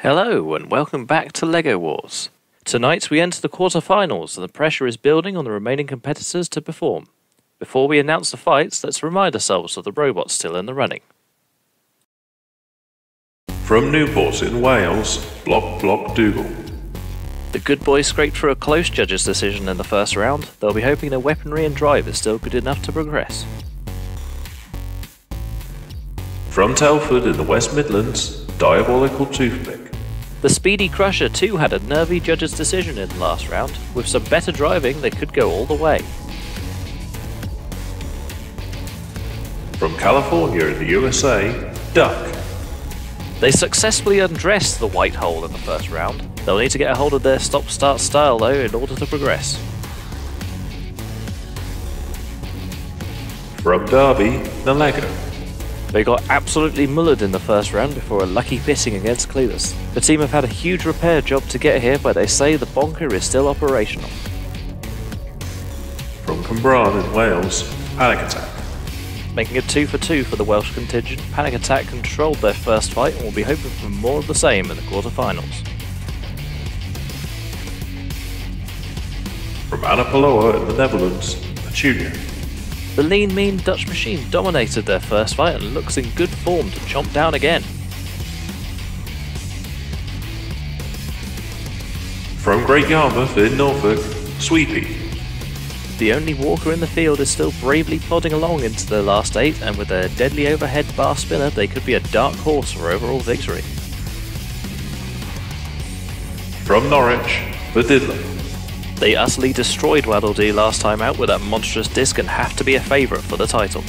Hello and welcome back to LEGO Wars. Tonight we enter the quarter-finals and the pressure is building on the remaining competitors to perform. Before we announce the fights, let's remind ourselves of the robots still in the running. From Newport in Wales, Block DOUGAL. The good boys scraped for a close judge's decision in the first round. They'll be hoping their weaponry and drive is still good enough to progress. From Telford in the West Midlands, Diabolical Toothpick. The Speedy Crusher too had a nervy judge's decision in the last round. With some better driving, they could go all the way. From California in the USA, Duck. They successfully undressed the white hole in the first round. They'll need to get a hold of their stop-start style though in order to progress. From Derby, NELLEGO. They got absolutely mullered in the first round before a lucky pitting against Clueless. The team have had a huge repair job to get here, but they say the bonker is still operational. From Cwmbran in Wales, Panic Attack. Making it 2 for 2 for the Welsh contingent, Panic Attack controlled their first fight and will be hoping for more of the same in the quarterfinals. From Annapolloa in the Netherlands, PETUNIA. The lean mean Dutch machine dominated their first fight and looks in good form to chomp down again. From Great Yarmouth in Norfolk, SWEEPY. The only walker in the field is still bravely plodding along into their last 8, and with their deadly overhead bar spinner they could be a dark horse for overall victory. From Norwich, the Diddler. They utterly destroyed Waddle Dee last time out with that monstrous disc and have to be a favourite for the title.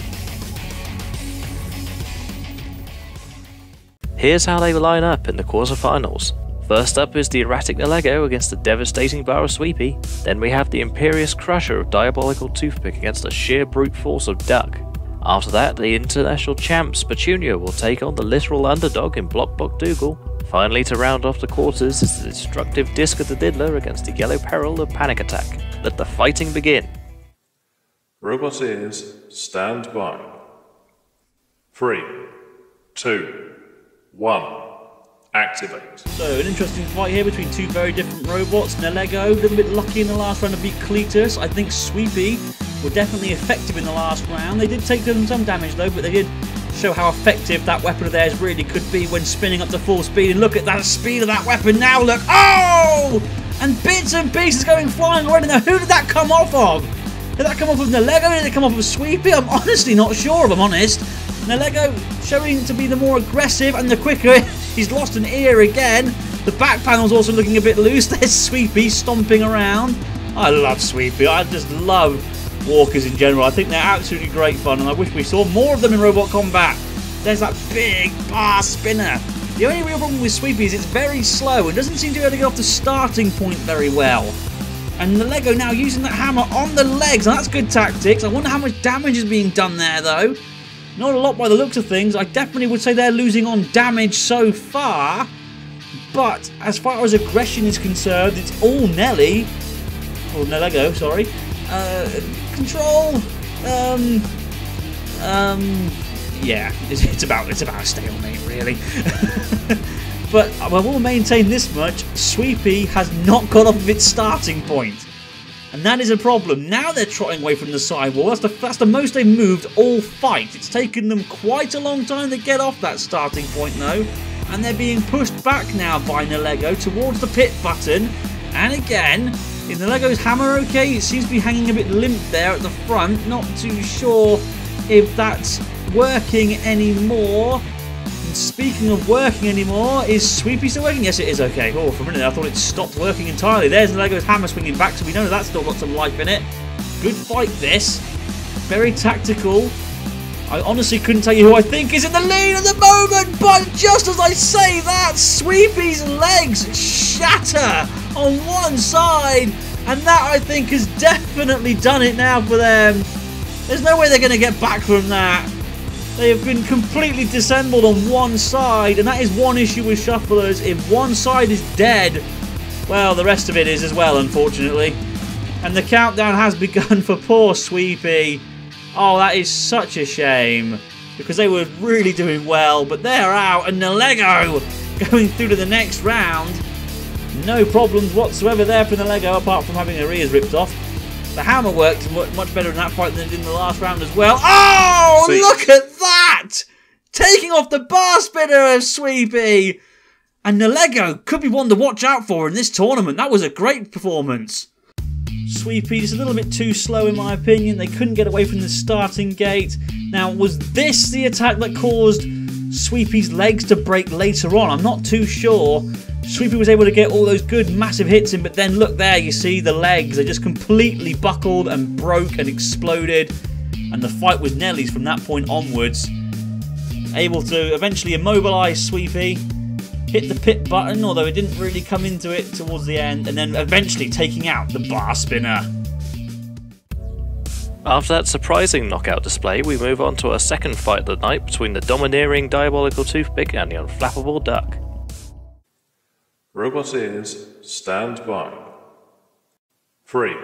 Here's how they line up in the quarterfinals. First up is the erratic NELLEGO against the devastating bar of SWEEPY. Then we have the imperious crusher of Diabolical Toothpick against the sheer brute force of Duck. After that, the international champs PETUNIA will take on the literal underdog in Block DOUGAL. Finally, to round off the quarters is the destructive disc of the Diddler against the yellow peril of Panic Attack. Let the fighting begin. Robot ears, stand by. 3, 2, 1. Activate. So an interesting fight here between two very different robots. NELLEGO, a little bit lucky in the last round to beat Cletus. I think SWEEPY were definitely effective in the last round. They did take them some damage though, but they did show how effective that weapon of theirs really could be when spinning up to full speed. And look at that speed of that weapon now, look. Oh! And bits and pieces going flying already. Now who did that come off of? Did that come off of NELLEGO? Did it come off of SWEEPY? I'm honestly not sure, if I'm honest. NELLEGO showing to be the more aggressive and the quicker. He's lost an ear again. The back panel's also looking a bit loose. There's SWEEPY stomping around. I love SWEEPY. I just love walkers in general. I think they're absolutely great fun and I wish we saw more of them in Robot Combat. There's that big bar spinner. The only real problem with SWEEPY is it's very slow and doesn't seem to be able to get off the starting point very well. And NELLEGO now using that hammer on the legs. Now that's good tactics. I wonder how much damage is being done there though. Not a lot by the looks of things. I definitely would say they're losing on damage so far. But as far as aggression is concerned, it's all Nelly. Or NELLEGO, sorry. Control. Yeah, it's about a stalemate really. But I will maintain this much: SWEEPY has not got off of its starting point. And that is a problem. Now they're trotting away from the sidewall. That's the most they've moved all fight. It's taken them quite a long time to get off that starting point though. And they're being pushed back now by NELLEGO towards the pit button. And again, is NELLEGO's hammer okay? It seems to be hanging a bit limp there at the front. Not too sure if that's working anymore. And speaking of working anymore, is SWEEPY still working? Yes, it is okay. Oh, for a minute I thought it stopped working entirely. There's NELLEGO's hammer swinging back, so we know that's still got some life in it. Good fight this. Very tactical. I honestly couldn't tell you who I think is in the lead at the moment, but just as I say that, SWEEPY's legs shatter on one side, and that I think has definitely done it now for them. There's no way they're going to get back from that. They have been completely disassembled on one side, and that is one issue with shufflers. If one side is dead, well, the rest of it is as well, unfortunately. And the countdown has begun for poor SWEEPY. Oh, that is such a shame, because they were really doing well, but they're out, and NELLEGO going through to the next round. No problems whatsoever there for the NELLEGO, apart from having her ears ripped off. The hammer worked much better in that fight than it did in the last round as well. Oh, See. Look at that! Taking off the bar spinner of Sweepy. And NELLEGO could be one to watch out for in this tournament. That was a great performance. Sweepy just a little bit too slow in my opinion. They couldn't get away from the starting gate. Now, was this the attack that caused Sweepy's legs to break later on? I'm not too sure. Sweepy was able to get all those good massive hits in, but then look there, you see the legs, they just completely buckled and broke and exploded. And the fight was Nelly's from that point onwards. Able to eventually immobilise Sweepy, hit the pit button, although it didn't really come into it towards the end, and then eventually taking out the bar spinner. After that surprising knockout display, we move on to our second fight of the night between the domineering Diabolical Toothpick and the Unflappable Duck. Robot ears, stand by. 3,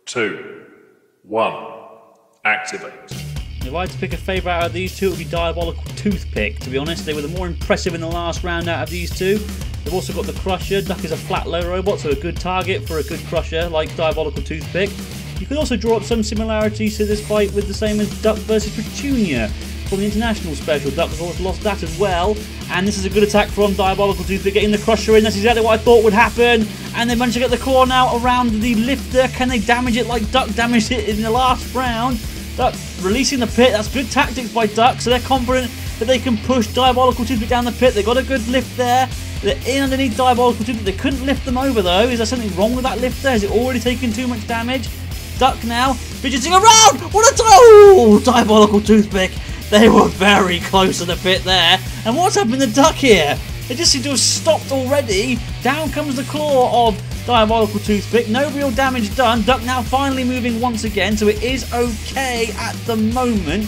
2, 1, activate. If I had to pick a favourite out of these two, it would be Diabolical Toothpick. To be honest, they were the more impressive in the last round out of these two. They've also got the Crusher. Duck is a flat low robot, so a good target for a good Crusher like Diabolical Toothpick. You could also draw up some similarities to this fight with the same as Duck versus Petunia from the International Special. Duck of course lost that as well. And this is a good attack from Diabolical Toothpick, getting the Crusher in. That's exactly what I thought would happen. And they managed to get the claw now around the lifter. Can they damage it like Duck damaged it in the last round? Duck releasing the pit. That's good tactics by Duck. So they're confident that they can push Diabolical Toothpick down the pit. They got a good lift there. They're in underneath Diabolical Toothpick. They couldn't lift them over though. Is there something wrong with that lifter? Has it already taken too much damage? Duck now fidgeting around. What a Diabolical Toothpick. They were very close to the pit there. And what's happened to Duck here? They just seem to have stopped already. Down comes the claw of Diabolical Toothpick. No real damage done. Duck now finally moving once again, so it is okay at the moment.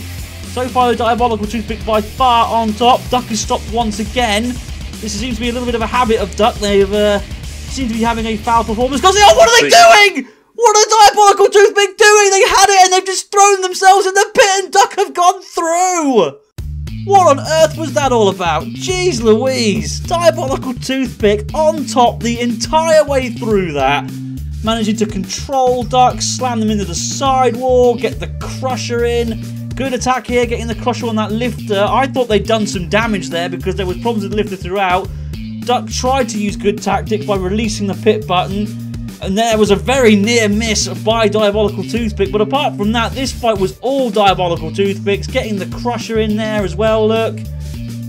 So far, the Diabolical Toothpick by far on top. Duck is stopped once again. This seems to be a little bit of a habit of Duck. They've seem to be having a foul performance. Because what are they doing? What are Diabolical Toothpick doing? They had it and they've just thrown themselves in the pit and Duck have gone through. What on earth was that all about? Jeez Louise. Diabolical Toothpick on top the entire way through that. Managing to control Duck, slam them into the sidewall, get the Crusher in. Good attack here, getting the Crusher on that lifter. I thought they'd done some damage there because there was problems with the lifter throughout. Duck tried to use good tactics by releasing the pit button. And there was a very near miss by Diabolical Toothpick. But apart from that, this fight was all Diabolical Toothpicks. Getting the Crusher in there as well, look.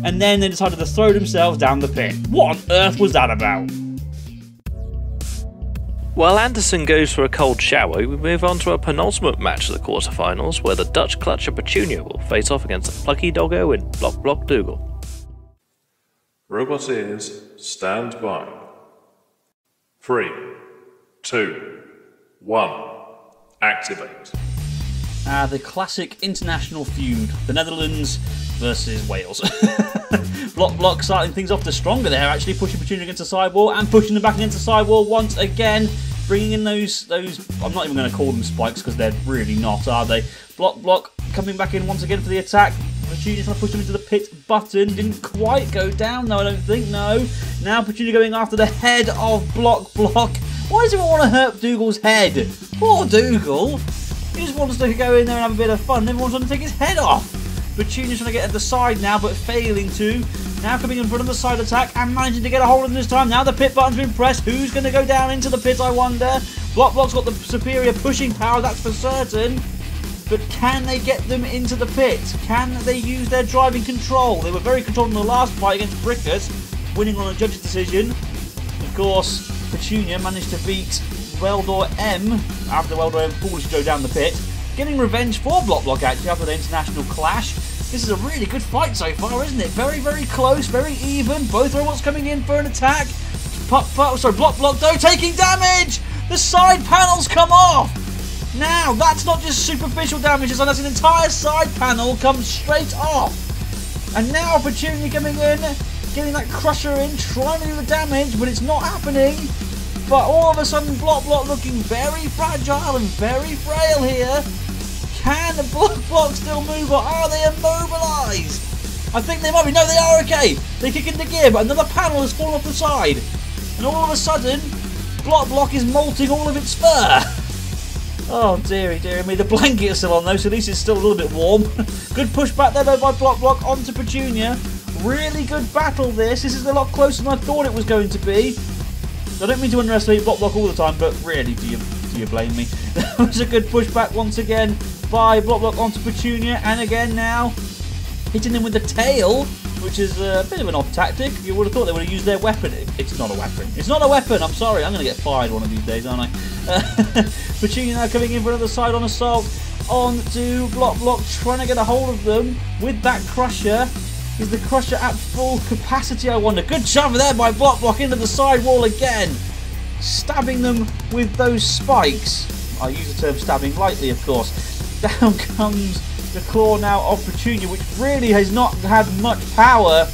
And then they decided to throw themselves down the pit. What on earth was that about? While Anderson goes for a cold shower, we move on to a penultimate match of the quarterfinals, where the Dutch Clutcher Petunia will face off against the plucky doggo in Block Block DOUGAL. Robot ears, stand by. 3, 2, 1, activate. The classic international feud. The Netherlands versus Wales. Block starting things off the stronger there, actually pushing Petunia against the sidewall and pushing them back against the sidewall once again. Bringing in those I'm not even going to call them spikes because they're really not, are they? Block coming back in once again for the attack. Petunia trying to push them into the pit button. Didn't quite go down though, I don't think, no. Now Petunia going after the head of Block. Why does everyone want to hurt DOUGAL's head? Poor DOUGAL. He just wants to go in there and have a bit of fun. Everyone's trying to take his head off. Petunia's trying to get at the side now, but failing to. Now coming in front of the side attack and managing to get a hold of him this time. Now the pit button's been pressed. Who's going to go down into the pit, I wonder? Block's got the superior pushing power, that's for certain. But can they get them into the pit? Can they use their driving control? They were very controlled in the last fight against Brickers, winning on a judge's decision. Of course, Petunia managed to beat Weldor M after Weldor M foolishly go down the pit. Getting revenge for Block actually after the international clash. This is a really good fight so far, isn't it? Very, very close, very even. Both robots coming in for an attack. Block though taking damage! The side panels come off! Now, that's not just superficial damage, that's an entire side panel comes straight off. And now Petunia coming in, getting that Crusher in, trying to do the damage, but it's not happening. But all of a sudden, Block looking very fragile and very frail here. Can Block still move, or are they immobilised? I think they might be. No, they are okay. They kick into gear, but another panel has fallen off the side. And all of a sudden, Block is molting all of its fur. Oh, dearie me. The blanket is still on, though, so at least it's still a little bit warm. Good push back there, though, by Block onto Petunia. Really good battle, this. This is a lot closer than I thought it was going to be. I don't mean to underestimate Block all the time, but really, do you blame me? That was a good pushback once again by Block onto Petunia, and again now hitting him with the tail, which is a bit of an odd tactic. You would have thought they would have used their weapon. It's not a weapon. It's not a weapon. I'm sorry. I'm going to get fired one of these days, aren't I? Petunia now coming in for another side-on assault onto Block, trying to get a hold of them with that crusher. Is the crusher at full capacity, I wonder? Good shove there by Block into the side wall again. Stabbing them with those spikes. I use the term stabbing lightly, of course. Down comes the claw now of Petunia, which really has not had much power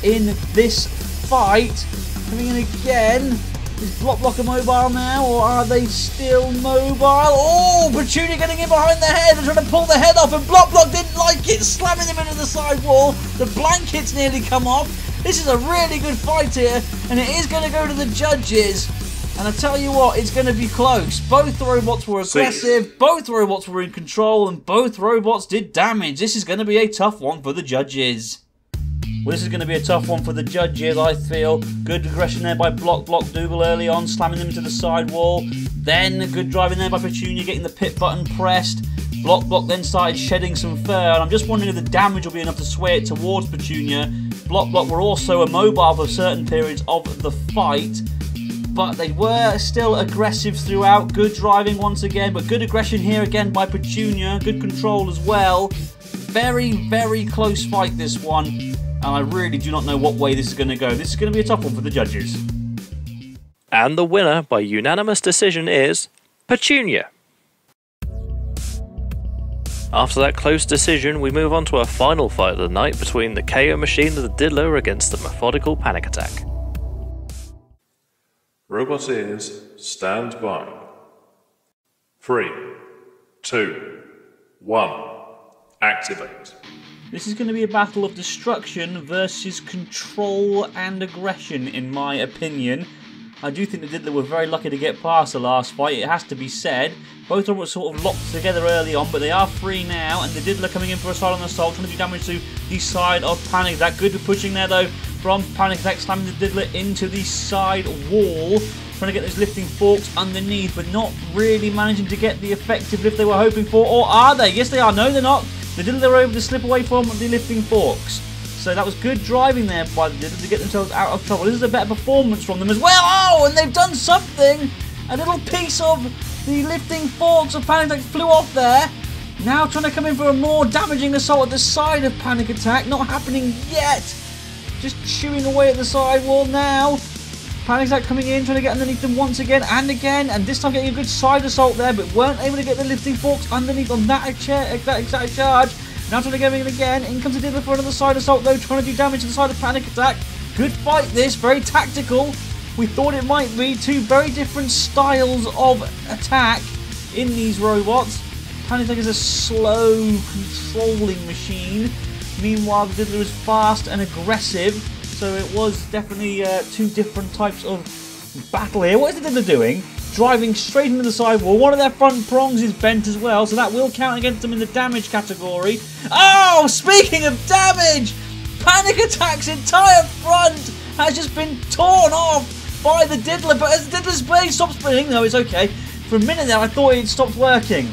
in this fight. Coming in again. Is Block immobile now, or are they still mobile? Oh, Petunia getting in behind the head and trying to pull the head off, and Block didn't like it, slamming him into the side wall. The blanket's nearly come off. This is a really good fight here, and it is going to go to the judges. And I tell you what, it's going to be close. Both robots were aggressive, both robots were in control, and both robots did damage. This is going to be a tough one for the judges. Well, this is going to be a tough one for the judges, I feel. Good aggression there by Block DOUGAL early on, slamming them to the side wall. Then good driving there by Petunia, getting the pit button pressed. Block then started shedding some fur, and I'm just wondering if the damage will be enough to sway it towards Petunia. Block were also immobile for certain periods of the fight, but they were still aggressive throughout. Good driving once again, but good aggression here again by Petunia. Good control as well. Very close fight, this one. And I really do not know what way this is going to go. This is going to be a tough one for the judges. And the winner by unanimous decision is Petunia. After that close decision, we move on to our final fight of the night between the KO machine of the Diddler against the methodical Panic Attack. Robot ears, stand by. 3, 2, 1, activate. This is going to be a battle of destruction versus control and aggression, in my opinion. I do think the Diddler were very lucky to get past the last fight, it has to be said. Both of them were sort of locked together early on, but they are free now, and the Diddler coming in for a side-on assault, trying to do damage to the side of Panic Attack. Good pushing there, though, from Panic Attack, slamming the Diddler into the side wall. Trying to get those lifting forks underneath, but not really managing to get the effective lift they were hoping for. Or are they? Yes, they are. No, they're not. The Diddler were able to slip away from the lifting forks. So that was good driving there by the Diddler to get themselves out of trouble. This is a better performance from them as well. Oh, and they've done something. A little piece of the lifting forks of Panic Attack flew off there. Now trying to come in for a more damaging assault at the side of Panic Attack. Not happening yet. Just chewing away at the side wall now. Panic Attack coming in, trying to get underneath them once again, and this time getting a good side assault there, but weren't able to get the lifting forks underneath on that exact charge. Now trying to get in again. In comes the Diddler for another side assault, though, trying to do damage to the side of Panic Attack. Good fight this, very tactical. We thought it might be two very different styles of attack in these robots. Panic Attack is a slow, controlling machine. Meanwhile, the Diddler is fast and aggressive. So it was definitely two different types of battle here. What is the Diddler doing? Driving straight into the sidewall. One of their front prongs is bent as well, so that will count against them in the damage category. Oh, speaking of damage! Panic Attack's entire front has just been torn off by the Diddler, but as the Diddler's blade stops spinning, no, it's okay. For a minute there, I thought it stopped working.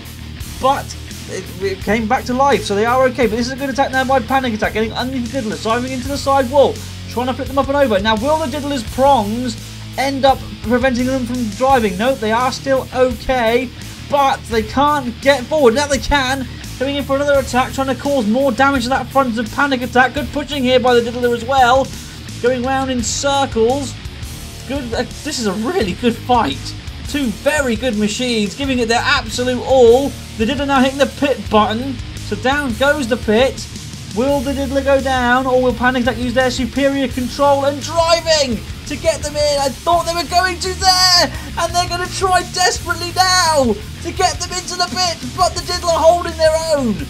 But it came back to life, so they are okay. But this is a good attack now by Panic Attack, getting underneath the Diddler, driving into the side wall. Trying to flip them up and over. Now, will the Diddler's prongs end up preventing them from driving? Nope, they are still okay, but they can't get forward. Now they can. Coming in for another attack, trying to cause more damage to that front of Panic Attack. Good pushing here by the Diddler as well. Going round in circles. Good. This is a really good fight. Two very good machines, giving it their absolute all. The Diddler now hitting the pit button. So down goes the pit. Will the Diddler go down, or will Panic Attack use their superior control and driving to get them in? I thought they were going to there, and they're going to try desperately now to get them into the pit, but the Diddler holding their own.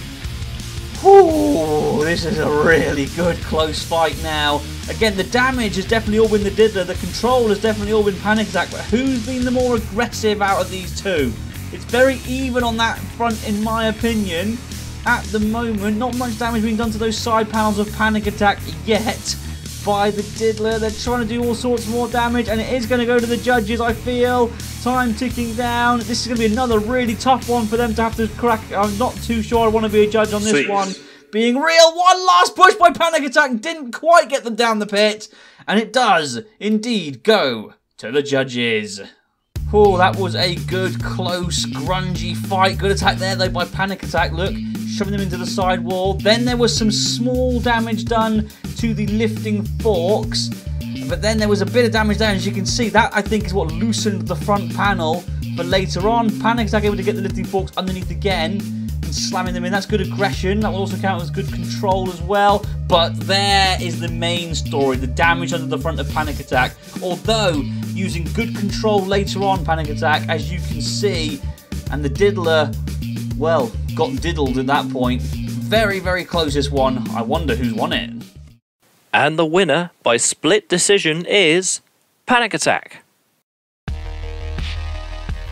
Ooh, this is a really good close fight now. Again, the damage has definitely all been the Diddler, the control has definitely all been Panic Attack, but who's been the more aggressive out of these two? It's very even on that front in my opinion. At the moment, not much damage being done to those side panels of Panic Attack yet by the Diddler. They're trying to do all sorts more damage, and it is going to go to the judges, I feel. Time ticking down. This is going to be another really tough one for them to have to crack. I'm not too sure I want to be a judge on this one. Being real, one last push by Panic Attack didn't quite get them down the pit, and it does indeed go to the judges. Oh, that was a good, close, grungy fight. Good attack there, though, by Panic Attack. Look, shoving them into the side wall. Then there was some small damage done to the lifting forks. But then there was a bit of damage there, as you can see. That, I think, is what loosened the front panel. But later on, Panic Attack able to get the lifting forks underneath again and slamming them in. That's good aggression. That will also count as good control as well. But there is the main story, the damage under the front of Panic Attack. Although, using good control later on, Panic Attack, as you can see, and the Diddler, well, got diddled at that point. Very, very close this one. I wonder who's won it. And the winner by split decision is Panic Attack.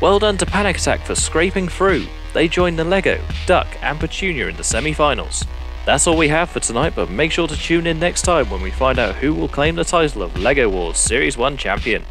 Well done to Panic Attack for scraping through. They joined NELLEGO, Duck and Petunia in the semi-finals. That's all we have for tonight, but make sure to tune in next time when we find out who will claim the title of LEGO Wars Series 1 champion.